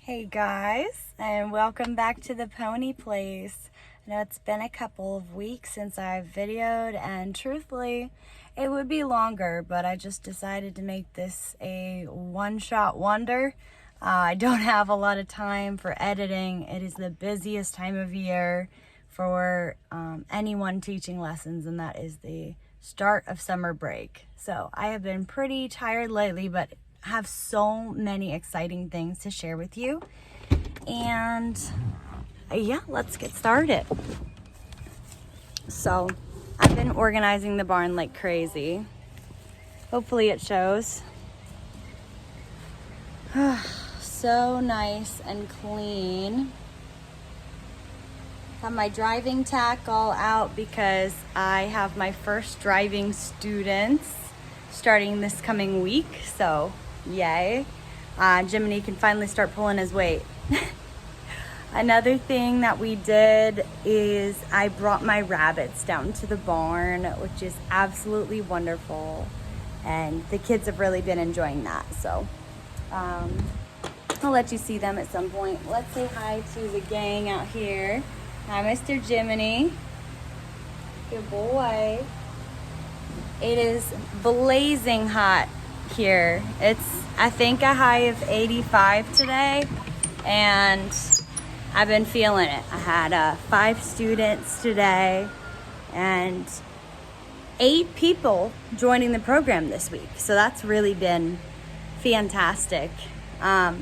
Hey guys, and welcome back to the Pony Place. I know it's been a couple of weeks since I've videoed, and truthfully, it would be longer, but I just decided to make this a one-shot wonder. I don't have a lot of time for editing. It is the busiest time of year for anyone teaching lessons, and that is the start of summer break. So I have been pretty tired lately, but have so many exciting things to share with you. And yeah, let's get started. So I've been organizing the barn like crazy. Hopefully it shows. So nice and clean. Have my driving tack all out because I have my first driving students starting this coming week, so yay. Jiminy can finally start pulling his weight. Another thing that we did is I brought my rabbits down to the barn, which is absolutely wonderful. And the kids have really been enjoying that. So I'll let you see them at some point. Let's say hi to the gang out here. Hi, Mr. Jiminy. Good boy. It is blazing hot here. It's, I think, a high of 85 today, and I've been feeling it. I had 5 students today and 8 people joining the program this week, so that's really been fantastic. So I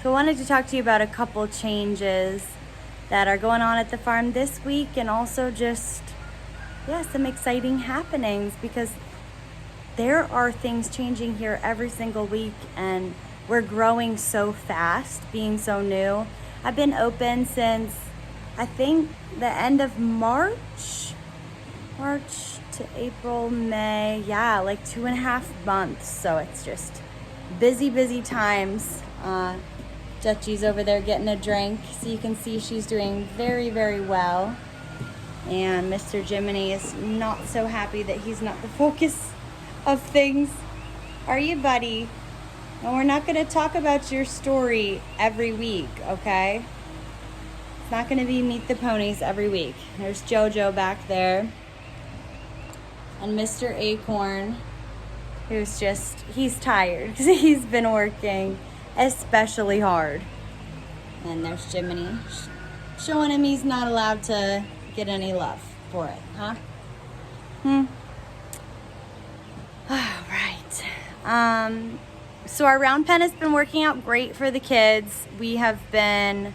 wanted to talk to you about a couple changes that are going on at the farm this week, and also just some exciting happenings, because there are things changing here every single week, and we're growing so fast, being so new. I've been open since, I think, the end of March to April, May. Yeah, like 2.5 months. So it's just busy times. Dutchie's over there getting a drink, so you can see she's doing very, very well. And Mr. Jiminy is not so happy that he's not the focus of things. Are you, buddy? And we're not going to talk about your story every week, okay? It's not going to be Meet the Ponies every week. There's Jojo back there. And Mr. Acorn, who's just, he's tired because he's been working especially hard. And there's Jiminy showing him he's not allowed to get any love for it, huh? All right. So our round pen has been working out great for the kids. We have been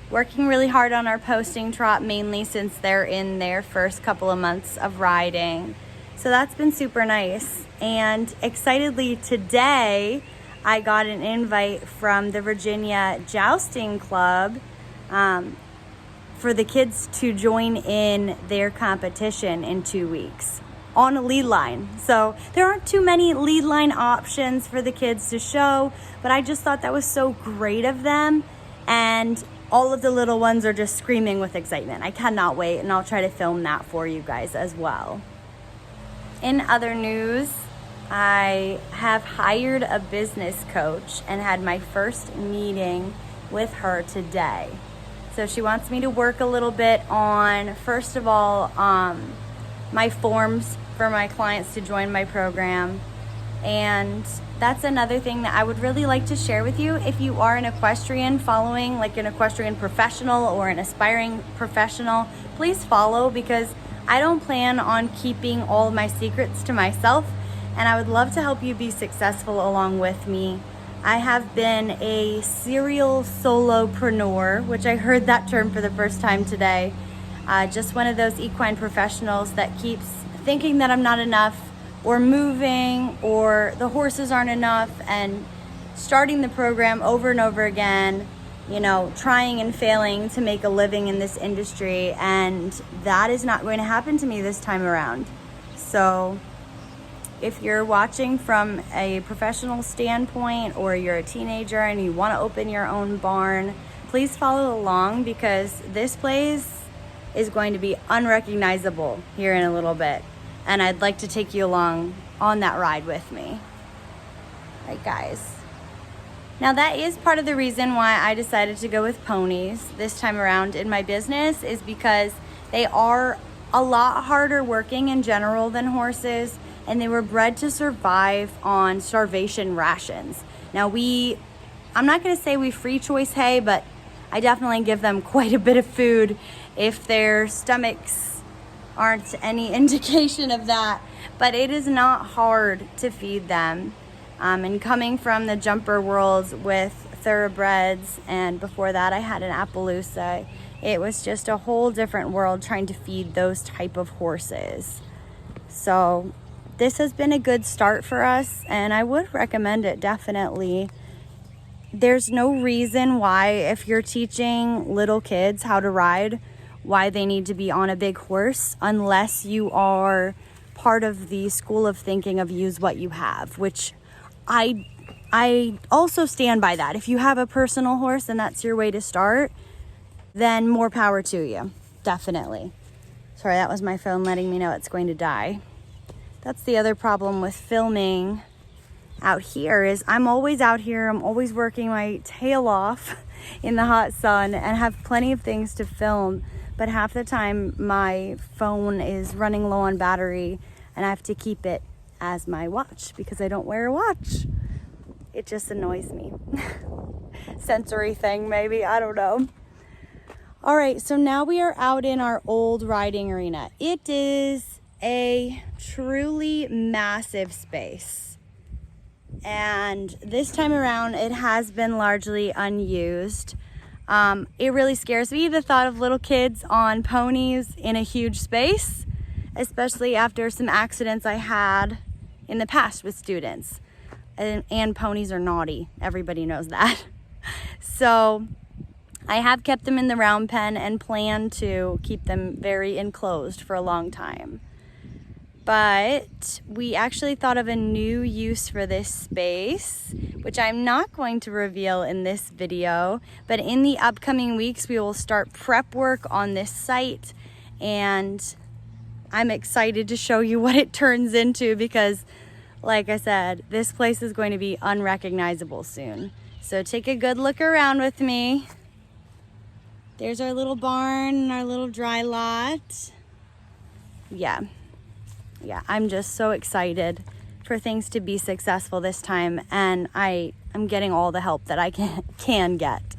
working really hard on our posting trot, mainly since they're in their first couple of months of riding. So that's been super nice. And excitedly today, I got an invite from the Virginia Jousting Club for the kids to join in their competition in 2 weeks on a lead line. So there aren't too many lead line options for the kids to show, but I just thought that was so great of them, and all of the little ones are just screaming with excitement. I cannot wait, and I'll try to film that for you guys as well. In other news, I have hired a business coach and had my first meeting with her today. So she wants me to work a little bit on, first of all, my forms for my clients to join my program. And that's another thing that I would really like to share with you. If you are an equestrian following, like an equestrian professional or an aspiring professional, please follow, because I don't plan on keeping all of my secrets to myself, and I would love to help you be successful along with me. I have been a serial solopreneur, which I heard that term for the first time today. Just one of those equine professionals that keeps thinking that I'm not enough, or moving, or the horses aren't enough, and starting the program over and over again, you know, trying and failing to make a living in this industry, and that is not going to happen to me this time around. So if you're watching from a professional standpoint, or you're a teenager and you want to open your own barn, please follow along, because this place is going to be unrecognizable here in a little bit, and I'd like to take you along on that ride with me. All right, guys. Now that is part of the reason why I decided to go with ponies this time around in my business, is because they are a lot harder working in general than horses, and they were bred to survive on starvation rations. Now I'm not gonna say we free choice hay, but I definitely give them quite a bit of food if their stomachs aren't any indication of that. But it is not hard to feed them. And coming from the jumper world with thoroughbreds, and before that I had an Appaloosa, it was just a whole different world trying to feed those type of horses. So this has been a good start for us, and I would recommend it definitely. There's no reason why, if you're teaching little kids how to ride, why they need to be on a big horse, unless you are part of the school of thinking of use what you have, which I also stand by that. If you have a personal horse and that's your way to start, then more power to you, definitely. Sorry, that was my phone letting me know it's going to die. That's the other problem with filming out here, is I'm always out here, I'm always working my tail off in the hot sun and have plenty of things to film, but half the time my phone is running low on battery and I have to keep it as my watch because I don't wear a watch. It just annoys me. Sensory thing maybe, I don't know. All right, so now we are out in our old riding arena. It is a truly massive space, and this time around it has been largely unused. It really scares me, the thought of little kids on ponies in a huge space, especially after some accidents I had in the past with students. And ponies are naughty, everybody knows that. So I have kept them in the round pen and plan to keep them very enclosed for a long time. But we actually thought of a new use for this space, which I'm not going to reveal in this video, but in the upcoming weeks we will start prep work on this site, and I'm excited to show you what it turns into, because like I said, this place is going to be unrecognizable soon. So take a good look around with me. There's our little barn and our little dry lot. Yeah, I'm just so excited for things to be successful this time, and I'm getting all the help that I can get,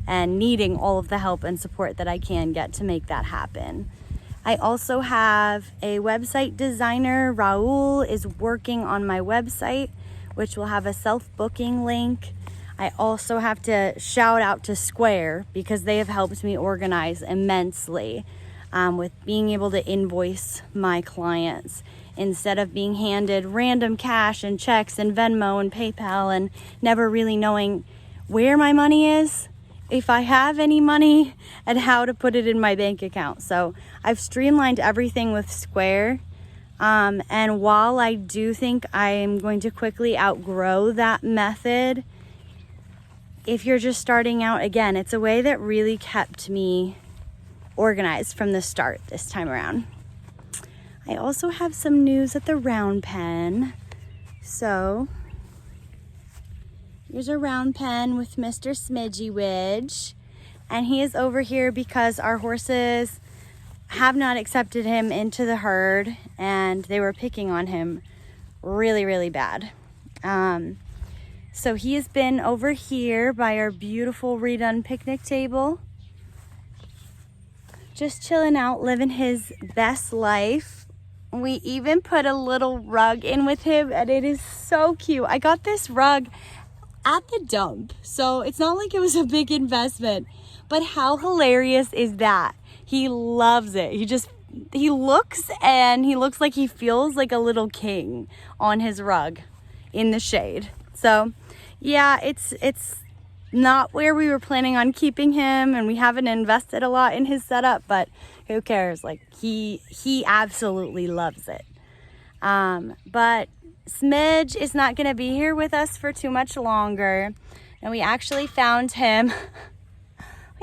and needing all of the help and support that I can get to make that happen. I also have a website designer. Raul is working on my website, which will have a self-booking link. I also have to shout out to Square, because they have helped me organize immensely with being able to invoice my clients instead of being handed random cash and checks and Venmo and PayPal and never really knowing where my money is, if I have any money, and how to put it in my bank account. So I've streamlined everything with Square. And while I do think I am going to quickly outgrow that method, if you're just starting out, again, it's a way that really kept me organized from the start this time around. I also have some news at the round pen. So here's a round pen with Mr. Smidgy Widge, and he is over here because our horses have not accepted him into the herd, and they were picking on him really, really bad. So he has been over here by our beautiful redone picnic table, just chilling out, living his best life. We even put a little rug in with him, and it is so cute. I got this rug at the dump, so it's not like it was a big investment, but how hilarious is that? He loves it. He looks like he feels like a little king on his rug in the shade. So yeah, it's not where we were planning on keeping him, and we haven't invested a lot in his setup, but who cares? Like, he absolutely loves it. But Smidge is not gonna be here with us for too much longer, and we actually found him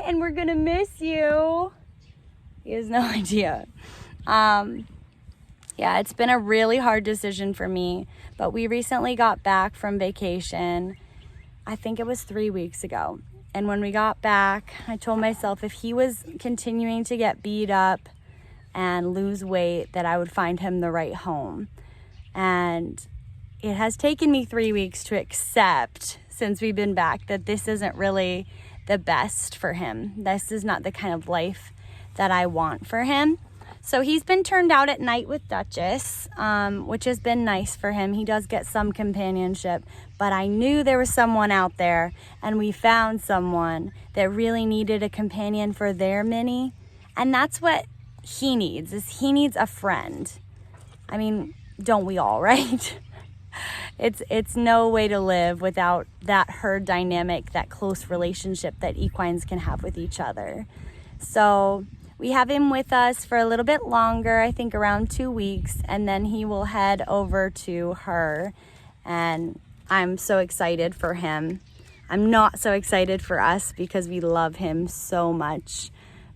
and we're gonna miss you. He has no idea. Yeah, it's been a really hard decision for me, but we recently got back from vacation. I think it was 3 weeks ago. And when we got back, I told myself if he was continuing to get beat up and lose weight, that I would find him the right home. And it has taken me 3 weeks to accept, since we've been back, that this isn't really the best for him. This is not the kind of life that I want for him. So he's been turned out at night with Duchess, which has been nice for him. He does get some companionship, but I knew there was someone out there, and we found someone that really needed a companion for their mini. And that's what he needs, is he needs a friend. I mean, don't we all, right? It's no way to live without that herd dynamic, that close relationship that equines can have with each other. So we have him with us for a little bit longer, I think around 2 weeks, and then he will head over to her. And I'm so excited for him. I'm not so excited for us because we love him so much,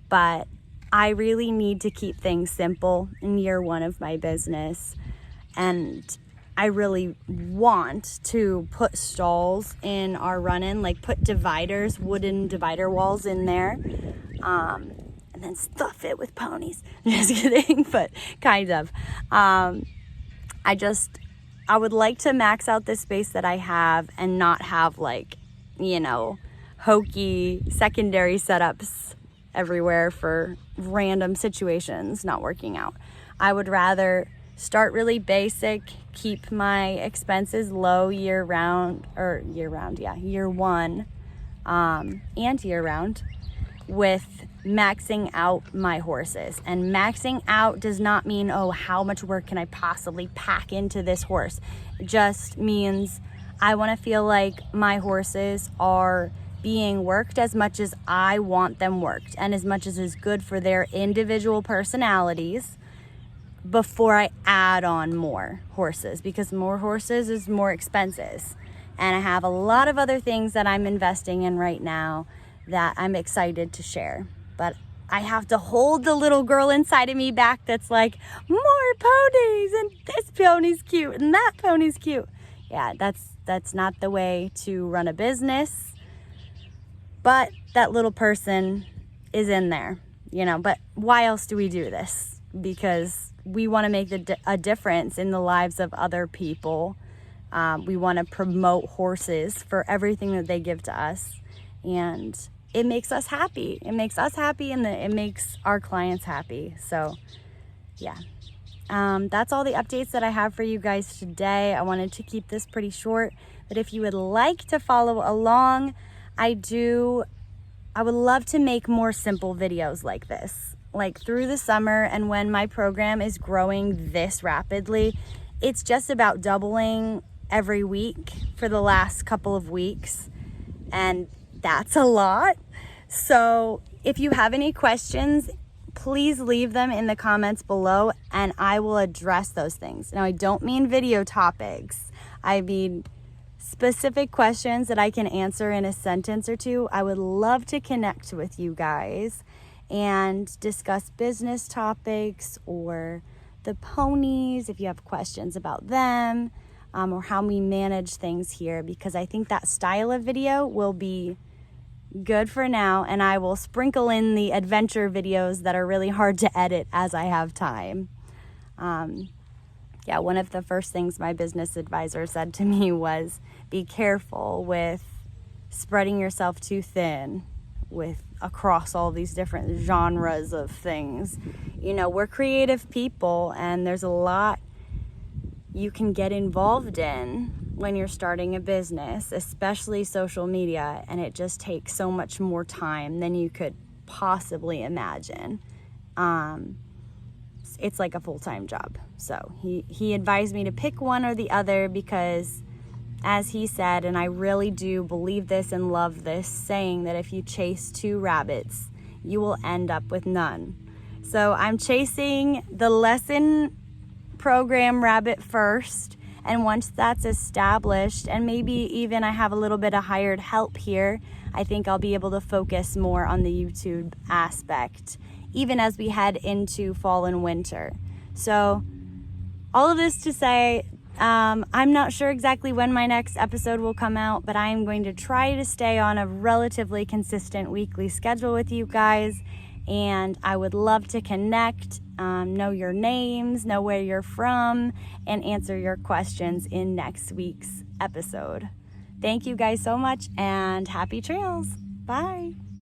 but I really need to keep things simple in year one of my business. And I really want to put stalls in our run-in, like put dividers, wooden divider walls in there, and then stuff it with ponies. Just kidding, but kind of. I would like to max out the space that I have and not have, like, hokey secondary setups everywhere for random situations not working out. I would rather start really basic, keep my expenses low year one, and year round, with maxing out my horses. And maxing out does not mean, oh, how much work can I possibly pack into this horse? It just means I want to feel like my horses are being worked as much as I want them worked, and as much as is good for their individual personalities, before I add on more horses, because more horses is more expenses. And I have a lot of other things that I'm investing in right now that I'm excited to share. But I have to hold the little girl inside of me back that's like, more ponies, and this pony's cute, and that pony's cute. Yeah, that's not the way to run a business. But that little person is in there, But why else do we do this? Because we want to make a difference in the lives of other people. We want to promote horses for everything that they give to us. And it makes us happy. It makes us happy, and it makes our clients happy. So, yeah. That's all the updates that I have for you guys today. I wanted to keep this pretty short, but if you would like to follow along, I would love to make more simple videos like this. Like through the summer, and when my program is growing this rapidly, it's just about doubling every week for the last couple of weeks, and that's a lot. So if you have any questions, please leave them in the comments below, and I will address those things. Now, I don't mean video topics. I mean specific questions that I can answer in a sentence or two. I would love to connect with you guys and discuss business topics or the ponies, if you have questions about them, or how we manage things here, because I think that style of video will be good for now, and I will sprinkle in the adventure videos that are really hard to edit as I have time. One of the first things my business advisor said to me was, be careful with spreading yourself too thin across all these different genres of things. We're creative people, and there's a lot you can get involved in when you're starting a business, especially social media, and it just takes so much more time than you could possibly imagine. It's like a full-time job. So he advised me to pick one or the other, because as he said, and I really do believe this and love this saying, that if you chase two rabbits, you will end up with none. So I'm chasing the lesson program rabbit first, and once that's established, and maybe even I have a little bit of hired help here, I think I'll be able to focus more on the YouTube aspect, even as we head into fall and winter. So all of this to say, I'm not sure exactly when my next episode will come out, but I am going to try to stay on a relatively consistent weekly schedule with you guys. And I would love to connect, know your names, know where you're from, and answer your questions in next week's episode. Thank you guys so much, and happy trails. Bye.